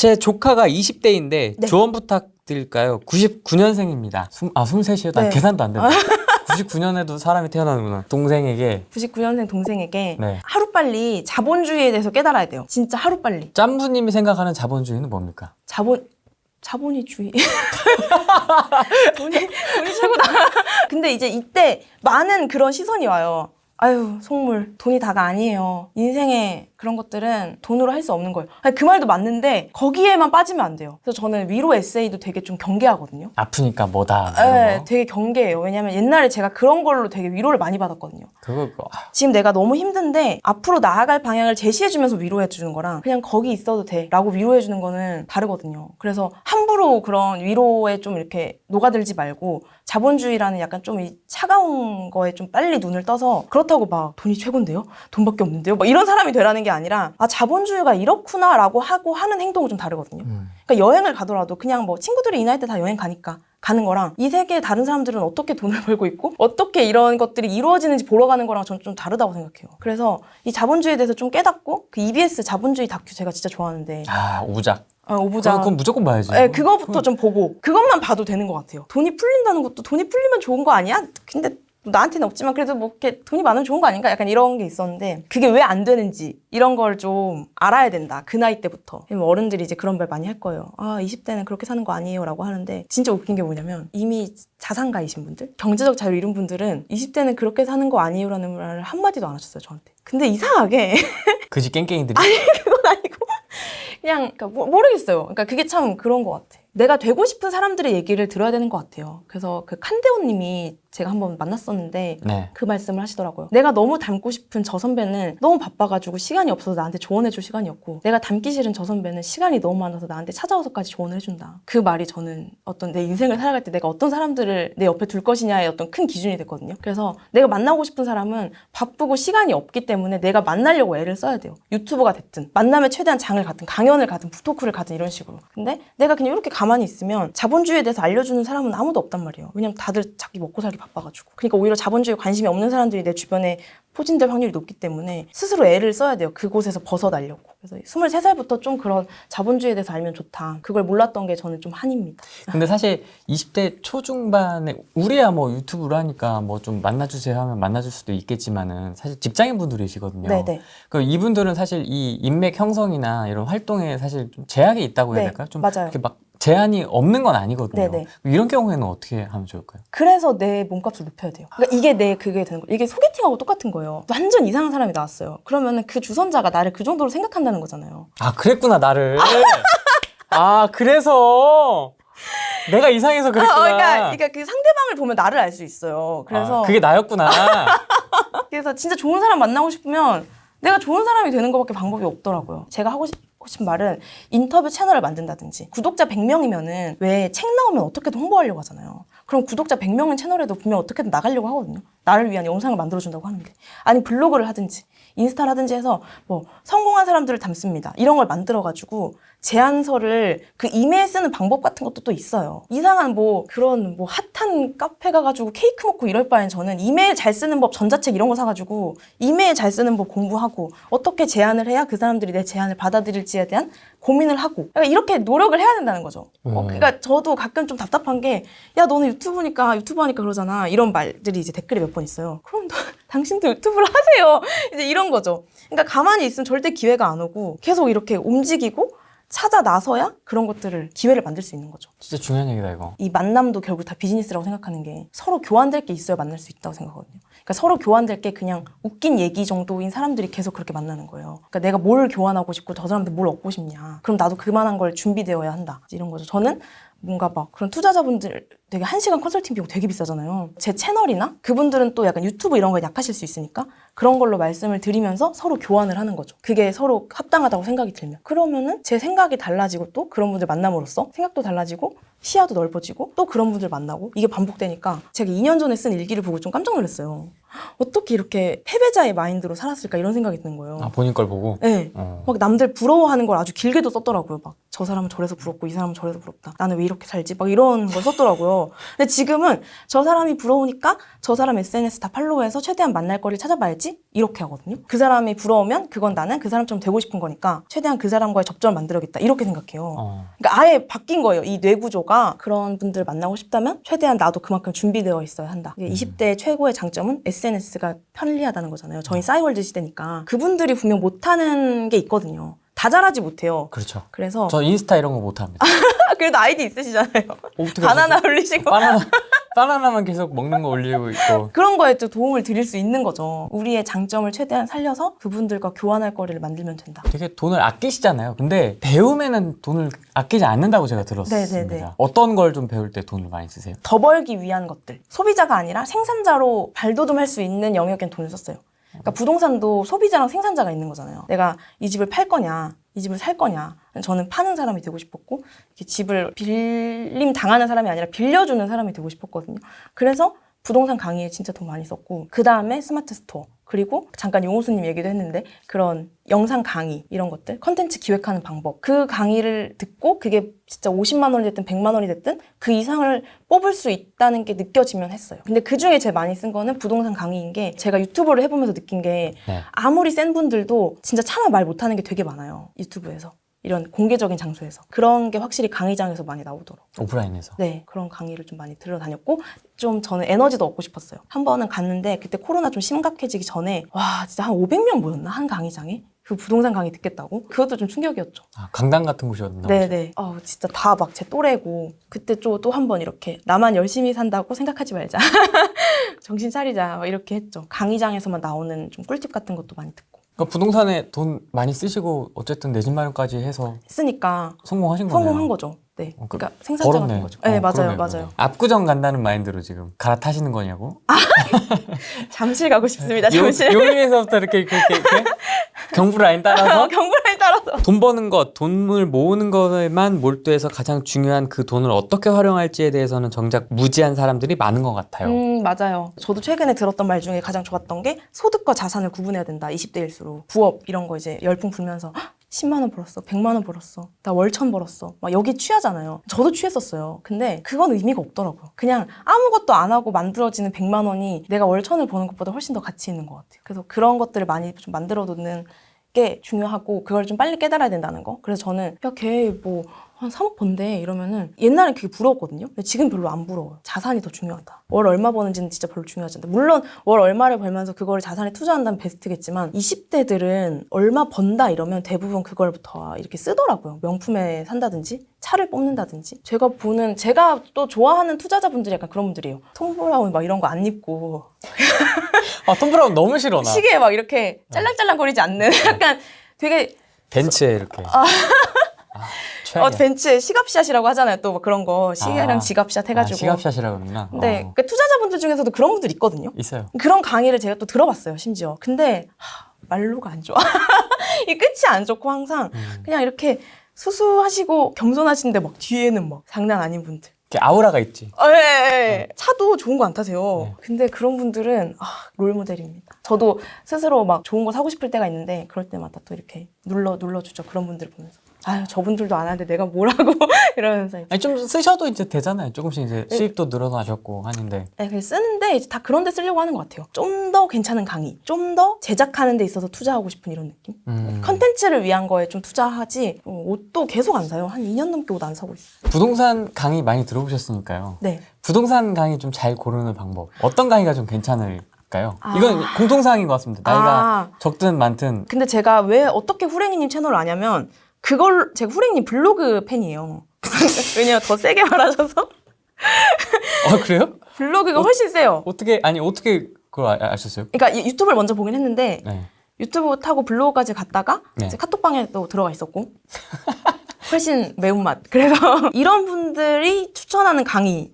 제 조카가 20대인데 네. 조언 부탁드릴까요? 99년생입니다. 23이요? 난 네. 계산도 안 된다. 99년에도 사람이 태어나는구나. 동생에게 99년생 동생에게 네. 하루빨리 자본주의에 대해서 깨달아야 돼요. 진짜 하루빨리. 짬수님이 생각하는 자본주의는 뭡니까? 자본주의. 돈이 최고다. 근데 이제 이때 많은 그런 시선이 와요. 아유, 속물. 돈이 다가 아니에요. 인생에 그런 것들은 돈으로 할 수 없는 거예요. 아니, 그 말도 맞는데 거기에만 빠지면 안 돼요. 그래서 저는 위로 에세이도 되게 좀 경계하거든요. 아프니까 뭐다. 네, 되게 경계해요. 왜냐면 옛날에 제가 그런 걸로 되게 위로를 많이 받았거든요. 그거 지금 내가 너무 힘든데 앞으로 나아갈 방향을 제시해주면서 위로해주는 거랑 그냥 거기 있어도 돼 라고 위로해주는 거는 다르거든요. 그래서 함부로 그런 위로에 좀 이렇게 녹아들지 말고 자본주의라는 약간 좀 이 차가운 거에 좀 빨리 눈을 떠서 그렇다고 막 돈이 최고인데요? 돈밖에 없는데요? 막 이런 사람이 되라는 게 아니라 아 자본주의가 이렇구나 라고 하고 하는 행동은 좀 다르거든요. 그러니까 여행을 가더라도 그냥 뭐 친구들이 이 나이 때 다 여행 가니까 가는 거랑 이 세계의 다른 사람들은 어떻게 돈을 벌고 있고 어떻게 이런 것들이 이루어지는지 보러 가는 거랑 저는 좀 다르다고 생각해요. 그래서 이 자본주의에 대해서 좀 깨닫고 그 EBS 자본주의 다큐 제가 진짜 좋아하는데 오부작. 오부장. 그건 무조건 봐야지. 네, 그거부터 좀 보고 그것만 봐도 되는 것 같아요. 돈이 풀린다는 것도 돈이 풀리면 좋은 거 아니야? 근데 나한테는 없지만 그래도 뭐 이렇게 돈이 많으면 좋은 거 아닌가? 약간 이런 게 있었는데 그게 왜 안 되는지 이런 걸 좀 알아야 된다. 그 나이 때부터. 어른들이 이제 그런 말 많이 할 거예요. 아 20대는 그렇게 사는 거 아니에요 라고 하는데 진짜 웃긴 게 뭐냐면 이미 자산가이신 분들 경제적 자유 이룬 분들은 20대는 그렇게 사는 거 아니에요 라는 말을 한마디도 안 하셨어요 저한테. 근데 이상하게 그지 깽깽이들이. 아니 그건 아니고 그냥 그러니까 모르겠어요. 그러니까 그게 참 그런 것 같아. 내가 되고 싶은 사람들의 얘기를 들어야 되는 것 같아요. 그래서 그 칸데오님이 제가 한번 만났었는데 네. 그 말씀을 하시더라고요. 내가 너무 닮고 싶은 저 선배는 너무 바빠가지고 시간이 없어서 나한테 조언해줄 시간이 없고 내가 닮기 싫은 저 선배는 시간이 너무 많아서 나한테 찾아와서까지 조언을 해준다. 그 말이 저는 어떤 내 인생을 살아갈 때 내가 어떤 사람들을 내 옆에 둘 것이냐의 어떤 큰 기준이 됐거든요. 그래서 내가 만나고 싶은 사람은 바쁘고 시간이 없기 때문에 내가 만나려고 애를 써야 돼요. 유튜버가 됐든 만나면 최대한 장을 가든 강연을 가든 북토크를 가든 이런 식으로. 근데 내가 그냥 이렇게 가만히 있으면 자본주의에 대해서 알려주는 사람은 아무도 없단 말이에요. 왜냐면 다들 자기 먹고 살기 바빠가지고. 그러니까 오히려 자본주의에 관심이 없는 사람들이 내 주변에 포진될 확률이 높기 때문에 스스로 애를 써야 돼요. 그곳에서 벗어나려고. 그래서 23살부터 좀 그런 자본주의에 대해서 알면 좋다. 그걸 몰랐던 게 저는 좀 한입니다. 근데 사실 20대 초중반에 우리야 뭐 유튜브로 하니까 뭐 좀 만나주세요 하면 만나줄 수도 있겠지만은 사실 직장인 분들이시거든요. 네네. 그 이분들은 사실 이 인맥 형성이나 이런 활동에 사실 좀 제약이 있다고 해야 네, 될까요? 좀 맞아요. 이렇게 막 제한이 없는 건 아니거든요. 네네. 이런 경우에는 어떻게 하면 좋을까요? 그래서 내 몸값을 높여야 돼요. 그러니까 이게 내 그게 되는 거예요. 이게 소개팅하고 똑같은 거예요. 완전 이상한 사람이 나왔어요. 그러면은 그 주선자가 나를 그 정도로 생각한다는 거잖아요. 아, 그랬구나, 나를. 아, 그래서 내가 이상해서 그랬구나. 그러니까 그 상대방을 보면 나를 알 수 있어요. 그래서 그게 나였구나. 그래서 진짜 좋은 사람 만나고 싶으면 내가 좋은 사람이 되는 것밖에 방법이 없더라고요. 제가 하고 싶은 말은 인터뷰 채널을 만든다든지 구독자 100명이면은 왜 책 나오면 어떻게든 홍보하려고 하잖아요. 그럼 구독자 100명인 채널에도 분명 어떻게든 나가려고 하거든요. 나를 위한 영상을 만들어준다고 하는데. 아니 블로그를 하든지 인스타를 하든지 해서 뭐 성공한 사람들을 담습니다. 이런 걸 만들어가지고 제안서를 그 이메일 쓰는 방법 같은 것도 또 있어요. 이상한 뭐 그런 뭐 핫한 카페 가가지고 케이크 먹고 이럴 바엔 저는 이메일 잘 쓰는 법 전자책 이런 거 사가지고 이메일 잘 쓰는 법 공부하고 어떻게 제안을 해야 그 사람들이 내 제안을 받아들일지에 대한 고민을 하고 그러니까 이렇게 노력을 해야 된다는 거죠. 그러니까 저도 가끔 좀 답답한 게 야 너는 유튜브 하니까 그러잖아 이런 말들이 이제 댓글에 몇 번 있어요. 그럼 당신도 유튜브를 하세요. 이제 이런 거죠. 그러니까 가만히 있으면 절대 기회가 안 오고 계속 이렇게 움직이고 찾아 나서야 그런 것들을 기회를 만들 수 있는 거죠. 진짜 중요한 얘기다, 이거. 이 만남도 결국 다 비즈니스라고 생각하는 게 서로 교환될 게 있어야 만날 수 있다고 생각하거든요. 그러니까 서로 교환될 게 그냥 웃긴 얘기 정도인 사람들이 계속 그렇게 만나는 거예요. 그러니까 내가 뭘 교환하고 싶고 저 사람한테 뭘 얻고 싶냐. 그럼 나도 그만한 걸 준비되어야 한다. 이런 거죠. 저는 뭔가 막 그런 투자자분들 되게 1시간 컨설팅 비용 되게 비싸잖아요. 제 채널이나 그분들은 또 약간 유튜브 이런 거에 약하실 수 있으니까 그런 걸로 말씀을 드리면서 서로 교환을 하는 거죠. 그게 서로 합당하다고 생각이 들면. 그러면은 제 생각이 달라지고 또 그런 분들 만남으로써 생각도 달라지고 시야도 넓어지고 또 그런 분들 만나고 이게 반복되니까 제가 2년 전에 쓴 일기를 보고 좀 깜짝 놀랐어요. 어떻게 이렇게 패배자의 마인드로 살았을까 이런 생각이 드는 거예요. 아, 본인 걸 보고? 네. 막 남들 부러워하는 걸 아주 길게도 썼더라고요. 막 저 사람은 저래서 부럽고 이 사람은 저래서 부럽다. 나는 왜 이렇게 살지? 막 이런 걸 썼더라고요. 했어요. 근데 지금은 저 사람이 부러우니까 저 사람 SNS 다 팔로우해서 최대한 만날 거리를 찾아봐야지 이렇게 하거든요. 그 사람이 부러우면 그건 나는 그 사람처럼 되고 싶은 거니까 최대한 그 사람과의 접점을 만들어야겠다 이렇게 생각해요. 그러니까 아예 바뀐 거예요. 이 뇌구조가. 그런 분들 만나고 싶다면 최대한 나도 그만큼 준비되어 있어야 한다. 20대 최고의 장점은 SNS가 편리하다는 거잖아요. 저희 싸이월드 시대니까. 그분들이 분명 못하는 게 있거든요. 다 잘하지 못해요. 그렇죠. 그래서 저 인스타 이런 거 못합니다. 그래도 아이디 있으시잖아요. 어떻게 바나나 하시지? 올리시고 바나나만 계속 먹는 거 올리고 있고. 그런 거에 또 도움을 드릴 수 있는 거죠. 우리의 장점을 최대한 살려서 그분들과 교환할 거리를 만들면 된다. 되게 돈을 아끼시잖아요. 근데 배움에는 돈을 아끼지 않는다고 제가 들었습니다. 네네네. 어떤 걸 좀 배울 때 돈을 많이 쓰세요? 더 벌기 위한 것들. 소비자가 아니라 생산자로 발돋움할 수 있는 영역엔 돈을 썼어요. 그러니까 부동산도 소비자랑 생산자가 있는 거잖아요. 내가 이 집을 팔 거냐, 이 집을 살 거냐. 저는 파는 사람이 되고 싶었고, 이렇게 집을 빌림 당하는 사람이 아니라 빌려주는 사람이 되고 싶었거든요. 그래서 부동산 강의에 진짜 돈 많이 썼고, 그 다음에 스마트 스토어. 그리고 잠깐 용호수님 얘기도 했는데 그런 영상 강의 이런 것들 컨텐츠 기획하는 방법 그 강의를 듣고 그게 진짜 50만 원이 됐든 100만 원이 됐든 그 이상을 뽑을 수 있다는 게 느껴지면 했어요. 근데 그중에 제일 많이 쓴 거는 부동산 강의인 게 제가 유튜브를 해보면서 느낀 게 아무리 센 분들도 진짜 차마 말 못하는 게 되게 많아요. 유튜브에서. 이런 공개적인 장소에서. 그런 게 확실히 강의장에서 많이 나오더라고요. 오프라인에서? 네. 그런 강의를 좀 많이 들어 다녔고 좀 저는 에너지도 얻고 싶었어요. 한 번은 갔는데 그때 코로나 좀 심각해지기 전에 와 진짜 한 500명 모였나? 한 강의장에? 그 부동산 강의 듣겠다고? 그것도 좀 충격이었죠. 아, 강당 같은 곳이었나? 네네. 진짜 다 막 제 또래고 그때 또 한 번 이렇게 나만 열심히 산다고 생각하지 말자. 정신 차리자. 막 이렇게 했죠. 강의장에서만 나오는 좀 꿀팁 같은 것도 많이 듣고. 그러니까 부동산에 돈 많이 쓰시고 어쨌든 내 집 마련까지 해서 쓰니까 성공하신 거네요. 성공한 거죠. 네. 그러니까 생산자 벌었네. 같은 거죠. 네, 맞아요. 그러네, 맞아요. 그러네. 압구정 간다는 마인드로 지금 갈아타시는 거냐고? 잠실 가고 싶습니다. 잠실. 용인에서부터 이렇게 경부 라인 따라서 경부라인 따라서. 돈 버는 것, 돈을 모으는 것에만 몰두해서 가장 중요한 그 돈을 어떻게 활용할지에 대해서는 정작 무지한 사람들이 많은 것 같아요. 맞아요. 저도 최근에 들었던 말 중에 가장 좋았던 게 소득과 자산을 구분해야 된다. 20대일수록. 부업 이런 거 이제 열풍 불면서 10만 원 벌었어. 100만 원 벌었어. 나 월천 벌었어. 막 여기 취하잖아요. 저도 취했었어요. 근데 그건 의미가 없더라고요. 그냥 아무것도 안 하고 만들어지는 100만 원이 내가 월천을 버는 것보다 훨씬 더 가치 있는 것 같아요. 그래서 그런 것들을 많이 좀 만들어두는 게 중요하고 그걸 좀 빨리 깨달아야 된다는 거. 그래서 저는 야, 걔 뭐 한 3억 번대 이러면은 옛날엔 그게 부러웠거든요. 근데 지금 별로 안 부러워요. 자산이 더 중요하다. 월 얼마 버는지는 진짜 별로 중요하지 않다. 물론 월 얼마를 벌면서 그거를 자산에 투자한다면 베스트겠지만 20대들은 얼마 번다 이러면 대부분 그걸부터 이렇게 쓰더라고요. 명품에 산다든지 차를 뽑는다든지. 제가 또 좋아하는 투자자분들이 약간 그런 분들이에요. 톰 브라운 막 이런 거 안 입고 아, 톰 브라운 너무 싫어 나. 시계에 막 이렇게 짤랑짤랑거리지 않는 약간 되게 벤츠에 이렇게. 최악이야. 벤츠에 시갑샷이라고 하잖아요. 또 막 그런 거 시계랑 지갑샷 해가지고. 시갑샷이라고 그러구나. 네, 그러니까 투자자분들 중에서도 그런 분들 있거든요. 있어요. 그런 강의를 제가 또 들어봤어요, 심지어. 근데 말로가 안 좋아. 이 끝이 안 좋고 항상 그냥 이렇게 수수하시고 겸손하신데 막 뒤에는 막 장난 아닌 분들. 이렇게 아우라가 있지. 예. 차도 좋은 거 안 타세요. 근데 그런 분들은 롤모델입니다. 저도 스스로 막 좋은 거 사고 싶을 때가 있는데 그럴 때마다 또 이렇게 눌러주죠. 그런 분들 보면서. 아유, 저분들도 안 하는데 내가 뭘 하고 이러면서 이제. 아니 좀 쓰셔도 이제 되잖아요. 조금씩 이제 수입도 늘어나셨고 하는데. 네, 그래서 쓰는데 이제 다 그런 데 쓰려고 하는 것 같아요. 좀 더 괜찮은 강의, 좀 더 제작하는 데 있어서 투자하고 싶은 이런 느낌. 컨텐츠를 위한 거에 좀 투자하지 옷도 계속 안 사요. 한 2년 넘게 옷 안 사고 있어요. 부동산 강의 많이 들어보셨으니까요. 네. 부동산 강의 좀 잘 고르는 방법. 어떤 강의가 좀 괜찮을까요? 이건 공통사항인 것 같습니다. 나이가 적든 많든. 근데 제가 왜 어떻게 후랭이님 채널을 아냐면 제가 후랭이님 블로그 팬이에요. 왜냐면 더 세게 말하셔서. 그래요? 블로그가 훨씬 세요. 어떻게 그걸 아셨어요? 그러니까 유튜브를 먼저 보긴 했는데 네. 유튜브 타고 블로그까지 갔다가 네. 이제 카톡방에 또 들어가 있었고 훨씬 매운맛. 그래서 이런 분들이 추천하는 강의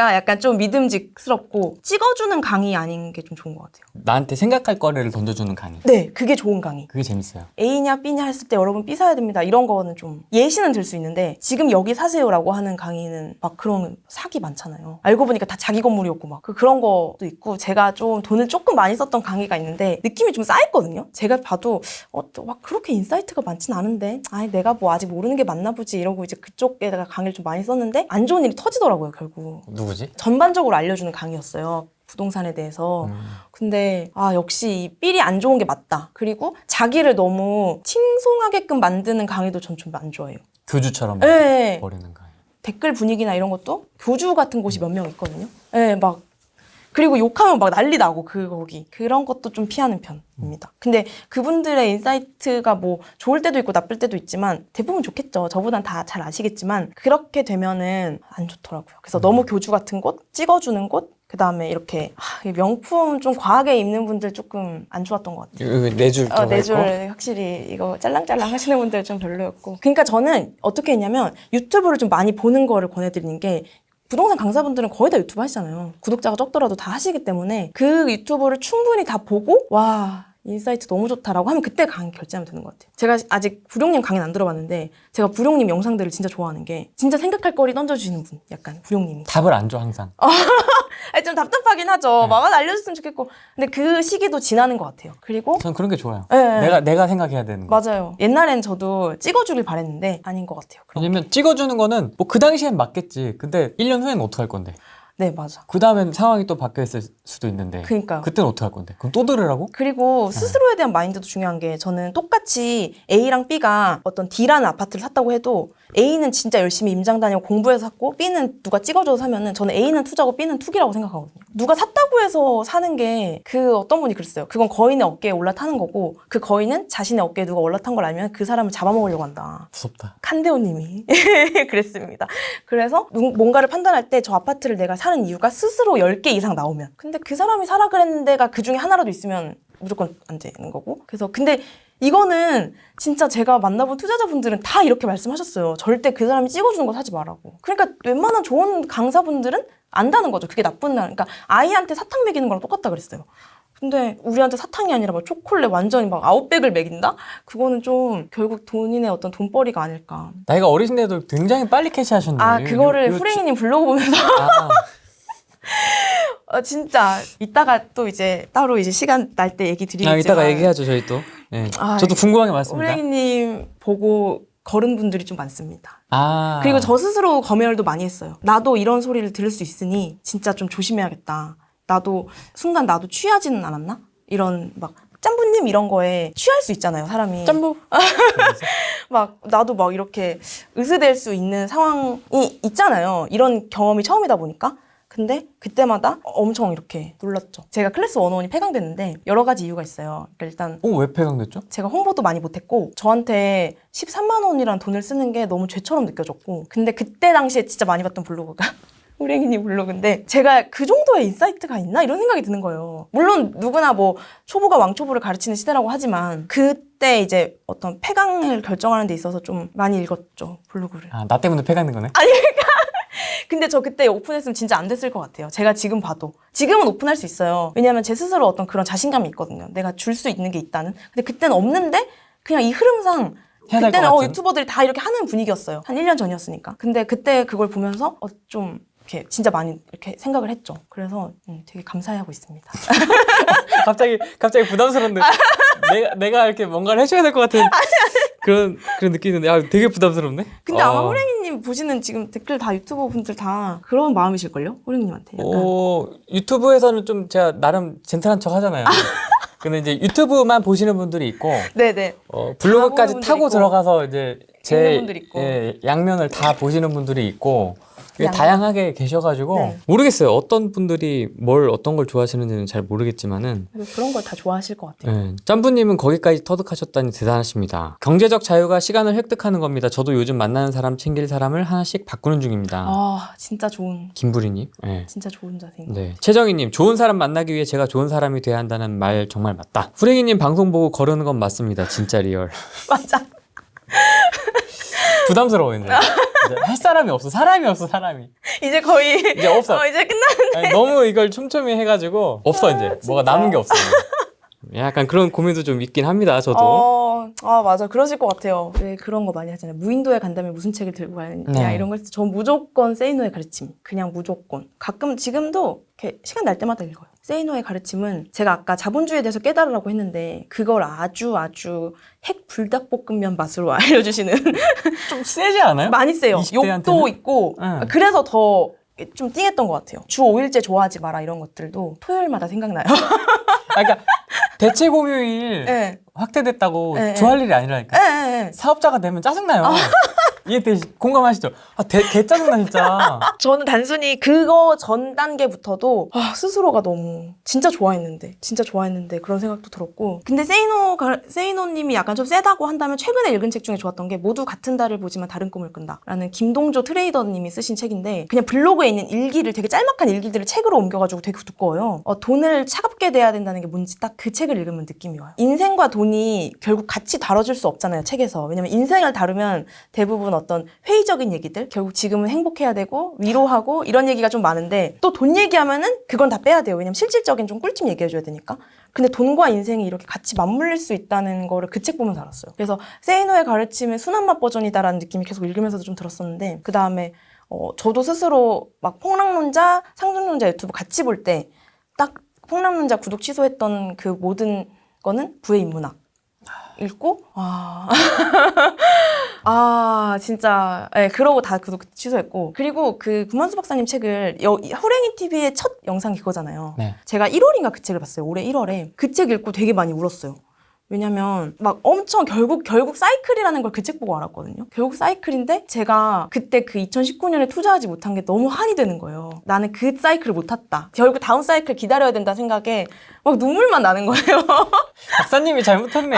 약간 좀 믿음직스럽고 찍어주는 강의 아닌 게 좀 좋은 것 같아요. 나한테 생각할 거리를 던져주는 강의. 네, 그게 좋은 강의. 그게 재밌어요. A냐 B냐 했을 때 여러분 B 사야 됩니다. 이런 거는 좀 예시는 들 수 있는데 지금 여기 사세요라고 하는 강의는 막 그런 사기 많잖아요. 알고 보니까 다 자기 건물이었고 막 그런 것도 있고 제가 좀 돈을 조금 많이 썼던 강의가 있는데 느낌이 좀 쌓였거든요. 제가 봐도 막 그렇게 인사이트가 많진 않은데 내가 뭐 아직 모르는 게 맞나 보지 이러고 이제 그쪽에다가 강의를 좀 많이 썼는데 안 좋은 일이 터지더라고요 결국. 누구지? 전반적으로 알려주는 강의였어요. 부동산에 대해서. 근데 역시 이 삘이 안 좋은 게 맞다. 그리고 자기를 너무 칭송하게끔 만드는 강의도 전 좀 안 좋아해요. 교주처럼 네. 버리는 강의. 댓글 분위기나 이런 것도 교주 같은 곳이 몇 명 있거든요. 네, 막 그리고 욕하면 막 난리 나고 거기 그런 것도 좀 피하는 편입니다. 근데 그분들의 인사이트가 뭐 좋을 때도 있고 나쁠 때도 있지만 대부분 좋겠죠. 저보단 다 잘 아시겠지만 그렇게 되면은 안 좋더라고요. 그래서 너무 교주 같은 곳, 찍어주는 곳, 그 다음에 이렇게 명품 좀 과하게 입는 분들 조금 안 좋았던 것 같아요. 내줄 내줄 확실히 이거 짤랑짤랑 하시는 분들 좀 별로였고. 그러니까 저는 어떻게 했냐면 유튜브를 좀 많이 보는 거를 권해드리는 게 부동산 강사분들은 거의 다 유튜브 하시잖아요. 구독자가 적더라도 다 하시기 때문에 그 유튜브를 충분히 다 보고 와 인사이트 너무 좋다라고 하면 그때 강의 결제하면 되는 것 같아요. 제가 아직 부룡님 강의는 안 들어봤는데 제가 부룡님 영상들을 진짜 좋아하는 게 진짜 생각할 거리 던져주시는 분 약간 부룡님이 답을 안 줘 항상. 좀 답답하긴 하죠. 네. 막 알려줬으면 좋겠고 근데 그 시기도 지나는 것 같아요. 그리고 전 그런 게 좋아요. 네. 내가 생각해야 되는 거. 맞아요. 옛날엔 저도 찍어주길 바랬는데 아닌 것 같아요. 왜냐면 찍어주는 거는 뭐 그 당시엔 맞겠지. 근데 1년 후에는 어떡할 건데? 네, 맞아. 그 다음엔 상황이 또 바뀌어 있을 수도 있는데. 그러니까요. 그때는 어떡할 건데? 그럼 또 들으라고? 그리고 스스로에 대한 마인드도 중요한 게 저는 똑같이 A랑 B가 어떤 D라는 아파트를 샀다고 해도 A는 진짜 열심히 임장 다니고 공부해서 샀고 B는 누가 찍어줘서 사면은 저는 A는 투자고 B는 투기라고 생각하거든요. 누가 샀다고 해서 사는 게 그 어떤 분이 그랬어요. 그건 거인의 어깨에 올라타는 거고 그 거인은 자신의 어깨에 누가 올라탄 걸 알면 그 사람을 잡아먹으려고 한다. 무섭다. 칸데오님이 그랬습니다. 그래서 뭔가를 판단할 때 저 아파트를 내가 사는 이유가 스스로 10개 이상 나오면 근데 그 사람이 사라 그랬는 데가 그 중에 하나라도 있으면 무조건 안 되는 거고 그래서 근데 이거는 진짜 제가 만나본 투자자분들은 다 이렇게 말씀하셨어요. 절대 그 사람이 찍어주는 거 사지 말라고. 그러니까 웬만한 좋은 강사분들은 안다는 거죠. 그게 나쁜 날. 그러니까 아이한테 사탕 먹이는 거랑 똑같다 그랬어요. 근데 우리한테 사탕이 아니라 막 초콜릿 완전히 막 아웃백을 먹인다? 그거는 좀 결국 본인의 어떤 돈벌이가 아닐까. 나이가 어리신데도 굉장히 빨리 캐치하셨네. 그거를 후랭이님 블로그 보면서 진짜 이따가 또 이제 따로 이제 시간 날 때 얘기 드리겠지만 이따가 얘기하죠 저희 또. 네. 저도 궁금한 게 많습니다. 후랭이님 보고 걸은 분들이 좀 많습니다. 아. 그리고 저 스스로 검열도 많이 했어요. 나도 이런 소리를 들을 수 있으니 진짜 좀 조심해야겠다. 순간 나도 취하지는 않았나? 이런 막 짬부님 이런 거에 취할 수 있잖아요, 사람이. 짬부. 막 나도 막 이렇게 으스댈 수 있는 상황이 있잖아요. 이런 경험이 처음이다 보니까. 근데 그때마다 엄청 이렇게 놀랐죠. 제가 클래스 101이 폐강됐는데 여러 가지 이유가 있어요. 그러니까 일단 왜 폐강됐죠? 제가 홍보도 많이 못했고 저한테 13만 원이라는 돈을 쓰는 게 너무 죄처럼 느껴졌고 근데 그때 당시에 진짜 많이 봤던 블로그가 후랭이님 블로그인데 제가 그 정도의 인사이트가 있나? 이런 생각이 드는 거예요. 물론 누구나 뭐 초보가 왕초보를 가르치는 시대라고 하지만 그때 이제 어떤 폐강을 결정하는 데 있어서 좀 많이 읽었죠, 블로그를. 나 때문에 폐강된 거네? 근데 저 그때 오픈했으면 진짜 안 됐을 것 같아요. 제가 지금 봐도. 지금은 오픈할 수 있어요. 왜냐하면 제 스스로 어떤 그런 자신감이 있거든요. 내가 줄 수 있는 게 있다는. 근데 그때는 없는데 그냥 이 흐름상 해야 될 그때는 것 같은? 유튜버들이 다 이렇게 하는 분위기였어요. 한 1년 전이었으니까. 근데 그때 그걸 보면서 좀 이렇게 진짜 많이 이렇게 생각을 했죠. 그래서 되게 감사해하고 있습니다. 갑자기 부담스러운데 내가 이렇게 뭔가를 해줘야 될 것 같은 그런 느낌이 드는데 되게 부담스럽네. 근데 아마 호랭이님 보시는 지금 댓글 다 유튜버 분들 다 그런 마음이실걸요? 호랭이님한테 약간. 유튜브에서는 좀 제가 나름 젠틀한 척 하잖아요. 근데 이제 유튜브만 보시는 분들이 있고 네네. 블로그까지 분들 타고 있고, 들어가서 이제 읽는 분들 있고. 양면을 다 보시는 분들이 있고 양면. 다양하게 계셔가지고 네. 모르겠어요. 어떤 분들이 어떤 걸 좋아하시는지는 잘 모르겠지만은 그런 걸 다 좋아하실 것 같아요. 짬부님은 거기까지 터득하셨다니 대단하십니다. 경제적 자유가 시간을 획득하는 겁니다. 저도 요즘 만나는 사람 챙길 사람을 하나씩 바꾸는 중입니다. 진짜 좋은. 김부리님. 네. 진짜 좋은 자세인 것 네. 최정희님, 좋은 사람 만나기 위해 제가 좋은 사람이 돼야 한다는 말 정말 맞다. 후랭이님 방송 보고 거르는 건 맞습니다. 진짜 리얼. 맞아. 부담스러워, 이제. 할 사람이 없어. 사람이 없어, 사람이. 이제 거의 이제 없어. 이제 끝나. 아니, 너무 이걸 촘촘히 해가지고 없어 이제 뭐가 남은 게 없어요. 약간 그런 고민도 좀 있긴 합니다. 저도. 맞아. 그러실 것 같아요. 왜 그런 거 많이 하잖아요. 무인도에 간다면 무슨 책을 들고 가느냐 네. 이런 거 했을 때 전 무조건 세이노의 가르침. 그냥 무조건. 가끔 지금도 이렇게 시간 날 때마다 읽어요. 세이노의 가르침은 제가 아까 자본주의에 대해서 깨달으라고 했는데 그걸 아주 핵 불닭볶음면 맛으로 알려주시는 좀 세지 않아요? 많이 세요. 20대 욕도 한테는? 있고 응. 그래서 더 좀 띵했던 것 같아요. 주 5일째 좋아하지 마라 이런 것들도 토요일마다 생각나요. 그러니까 대체 공휴일 네. 확대됐다고 네, 좋아할 일이 아니라니까. 네. 사업자가 되면 짜증나요. 공감하시죠? 개 짜증나 진짜. 저는 단순히 그거 전 단계부터도 스스로가 너무 진짜 좋아했는데 그런 생각도 들었고 근데 세이노님이 약간 좀 세다고 한다면 최근에 읽은 책 중에 좋았던 게 모두 같은 달을 보지만 다른 꿈을 꾼다 라는 김동조 트레이더님이 쓰신 책인데 그냥 블로그에 있는 일기를 되게 짤막한 일기들을 책으로 옮겨가지고 되게 두꺼워요. 돈을 차갑게 대해야 된다는 게 뭔지 딱 그 책을 읽으면 느낌이 와요. 인생과 돈이 결국 같이 다뤄질 수 없잖아요, 책에서. 왜냐면 인생을 다루면 대부분 어떤 회의적인 얘기들, 결국 지금은 행복해야 되고 위로하고 이런 얘기가 좀 많은데 또 돈 얘기하면은 그건 다 빼야 돼요. 왜냐면 실질적인 좀 꿀팁 얘기해줘야 되니까. 근데 돈과 인생이 이렇게 같이 맞물릴 수 있다는 거를 그 책 보면서 알았어요. 그래서 세이노의 가르침의 순한 맛 버전이다라는 느낌이 계속 읽으면서도 좀 들었었는데 그 다음에 저도 스스로 막 폭락론자, 상승론자 유튜브 같이 볼 때 딱 폭락론자 구독 취소했던 그 모든 거는 부의 인문학 읽고 진짜 그러고 다 구독 취소했고 그리고 그 구만수 박사님 책을 호랭이 TV의 첫 영상이 그거잖아요. 네. 제가 1월인가 그 책을 봤어요. 올해 1월에 그 책 읽고 되게 많이 울었어요. 왜냐면 막 엄청 결국 사이클이라는 걸 그 책 보고 알았거든요. 결국 사이클인데 제가 그때 그 2019년에 투자하지 못한 게 너무 한이 되는 거예요. 나는 그 사이클을 못 탔다. 결국 다음 사이클 기다려야 된다 생각에 막 눈물만 나는 거예요. 박사님이 잘못했네.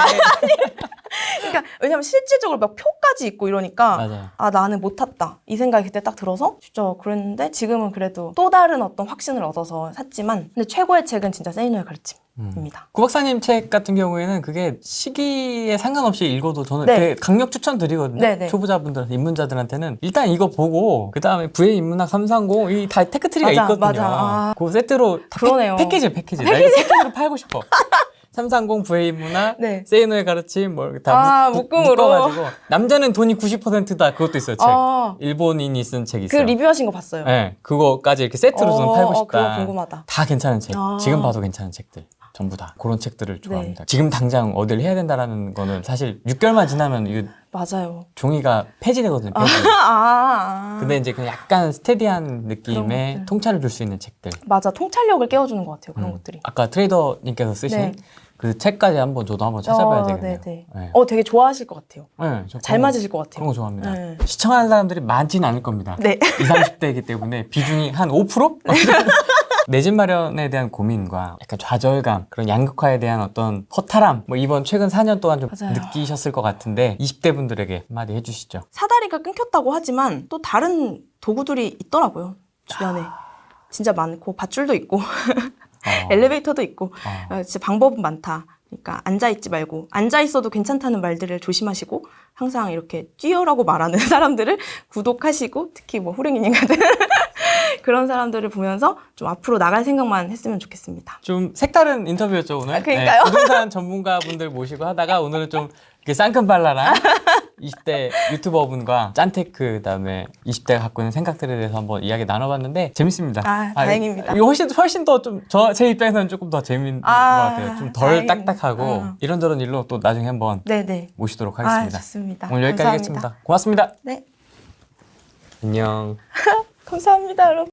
그러니까 왜냐면 실질적으로 막 표까지 있고 이러니까 맞아요. 나는 못 탔다. 이 생각이 그때 딱 들어서 진짜 그랬는데 지금은 그래도 또 다른 어떤 확신을 얻어서 샀지만 근데 최고의 책은 진짜 세이노의 가르침입니다. 구 박사님 책 같은 경우에는 그게 시기에 상관없이 읽어도 저는 네. 되게 강력 추천드리거든요. 네. 초보자분들한테, 입문자들한테는 일단 이거 보고 그 다음에 부의 인문학 330 이 다 테크트리가 있거든요. 맞아. 그 세트로 다 그러네요. 패키지. 나 이거 세트로 팔고 싶어. 330 부의 인문학, 네. 세이노의 가르침 다 묶음으로. 묶어가지고 남자는 돈이 90%다 그것도 있어요. 책. 아. 일본인이 쓴 책 그 있어요. 리뷰하신 거 봤어요. 네, 그거까지 이렇게 세트로 저는 팔고 싶다. 그거 궁금하다. 다 괜찮은 책. 아. 지금 봐도 괜찮은 책들. 전부 다 그런 책들을 좋아합니다. 네. 지금 당장 어딜 해야 된다라는 거는 사실 6개월만 지나면 이거 맞아요. 종이가 폐지되거든요. 폐지. 근데 이제 그냥 약간 스테디한 느낌의 것들. 통찰을 줄 수 있는 책들. 맞아. 통찰력을 깨워주는 것 같아요. 그런 것들이. 아까 트레이더님께서 쓰신 네. 그 책까지 저도 한번 찾아봐야 되겠네요. 네네. 네. 되게 좋아하실 것 같아요. 네, 저 잘 그런 맞으실 것 같아요. 그런 거 좋아합니다. 네. 시청하는 사람들이 많지는 않을 겁니다. 네. 20, 30대이기 때문에 비중이 한 5%? 내 집 마련에 대한 고민과 약간 좌절감, 그런 양극화에 대한 어떤 허탈함, 이번 최근 4년 동안 좀 맞아요. 느끼셨을 것 같은데 20대 분들에게 한마디 해주시죠. 사다리가 끊겼다고 하지만 또 다른 도구들이 있더라고요. 주변에. 진짜 많고 밧줄도 있고 엘리베이터도 있고 진짜 방법은 많다. 그러니까 앉아있지 말고 앉아있어도 괜찮다는 말들을 조심하시고 항상 이렇게 뛰어라고 말하는 사람들을 구독하시고 특히 호랭이님 같은 그런 사람들을 보면서 좀 앞으로 나갈 생각만 했으면 좋겠습니다. 좀 색다른 인터뷰였죠 오늘. 그러니까요. 네, 부동산 전문가분들 모시고 하다가 오늘은 좀 이렇게 쌍큰발랄한 20대 유튜버분과 짠테크 그다음에 20대가 갖고 있는 생각들에 대해서 한번 이야기 나눠봤는데 재밌습니다. 다행입니다. 이거 훨씬 더 좀 제 입장에서는 조금 더 재밌는 것 같아요. 좀 덜 딱딱하고 이런저런 일로 또 나중에 한번 네네. 모시도록 하겠습니다. 좋습니다. 오늘 여기까지 감사합니다. 하겠습니다. 고맙습니다. 네. 안녕. 감사합니다, 여러분.